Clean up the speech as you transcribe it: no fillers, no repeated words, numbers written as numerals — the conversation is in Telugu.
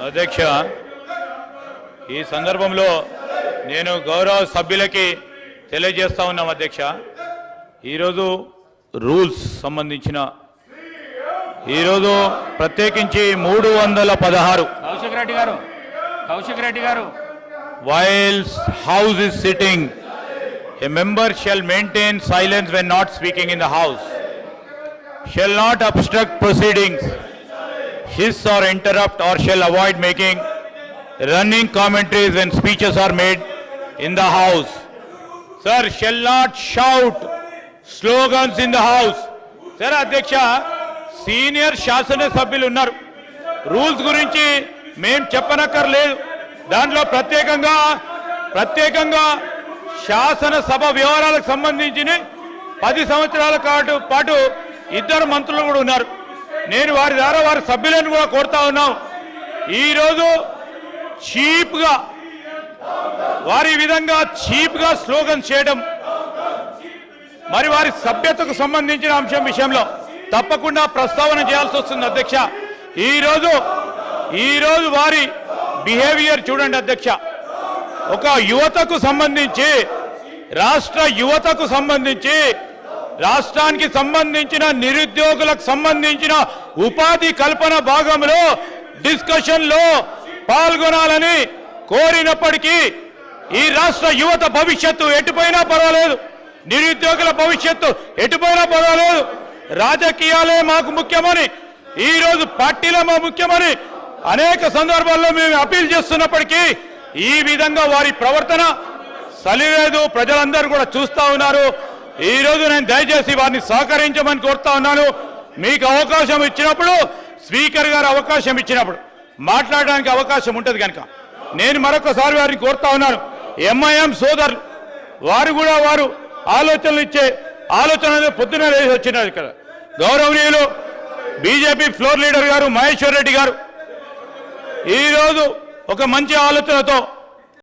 అధ్యక్ష, ఈ సందర్భంలో నేను గౌరవ సభ్యులకి తెలియజేస్తా ఉన్నాం అధ్యక్ష. ఈరోజు రూల్స్ సంబంధించిన ఈరోజు ప్రత్యేకించి 316 కౌశిక్ రెడ్డి గారు whilst house is sitting, a member shall maintain silence when not speaking in the house, shall not obstruct proceedings, hiss or interrupt, or shall avoid making running commentaries when speeches are made in the house. Sir, shall not shout slogans in the house. Sir, అధ్యక్ష, సీనియర్ శాసన సభ్యులు ఉన్నారు. రూల్స్ గురించి మేము చెప్పనక్కర్లేదు. దాంట్లో ప్రత్యేకంగా శాసనసభ వ్యవహారాలకు సంబంధించిన 10 సంవత్సరాల పాటు ఇద్దరు మంత్రులు కూడా ఉన్నారు. నేను వారి ద్వారా వారి సభ్యులను కూడా కోరుతా ఉన్నాం. ఈరోజు చీప్గా వారి విధంగా చీప్గా స్లోగన్ చేయడం, మరి వారి సభ్యతకు సంబంధించిన అంశం విషయంలో తప్పకుండా ప్రస్తావన చేయాల్సి వస్తుంది అధ్యక్ష. ఈరోజు వారి బిహేవియర్ చూడండి అధ్యక్ష. ఒక యువతకు సంబంధించి, రాష్ట్ర యువతకు సంబంధించి, రాష్ట్రానికి సంబంధించిన నిరుద్యోగులకు సంబంధించిన ఉపాధి కల్పన భాగంలో డిస్కషన్లో పాల్గొనాలని కోరినప్పటికీ ఈ రాష్ట్ర యువత భవిష్యత్తు ఎటుపోయినా పర్వాలేదు, నిరుద్యోగుల భవిష్యత్తు ఎటుపోయినా పర్వాలేదు, రాజకీయాలే మాకు ముఖ్యమని, ఈరోజు పార్టీలే మా ముఖ్యమని అనేక సందర్భాల్లో మేము అపీల్ చేస్తున్నప్పటికీ ఈ విధంగా వారి ప్రవర్తన సలిలేదు. ప్రజలందరూ కూడా చూస్తా ఉన్నారు. ఈరోజు నేను దయచేసి వారిని సహకరించమని కోరుతా ఉన్నాను. మీకు అవకాశం ఇచ్చినప్పుడు, స్పీకర్ గారు అవకాశం ఇచ్చినప్పుడు మాట్లాడడానికి అవకాశం ఉంటుంది కనుక నేను మరొకసారి వారిని కోరుతా ఉన్నాను. ఎంఐఎం సోదరులు వారు ఆలోచనలు ఇచ్చే ఆలోచన పొద్దున వేసి వచ్చినారు. ఇక్కడ గౌరవనీయులు బీజేపీ ఫ్లోర్ లీడర్ గారు మహేశ్వర్ రెడ్డి గారు ఈరోజు ఒక మంచి ఆలోచనతో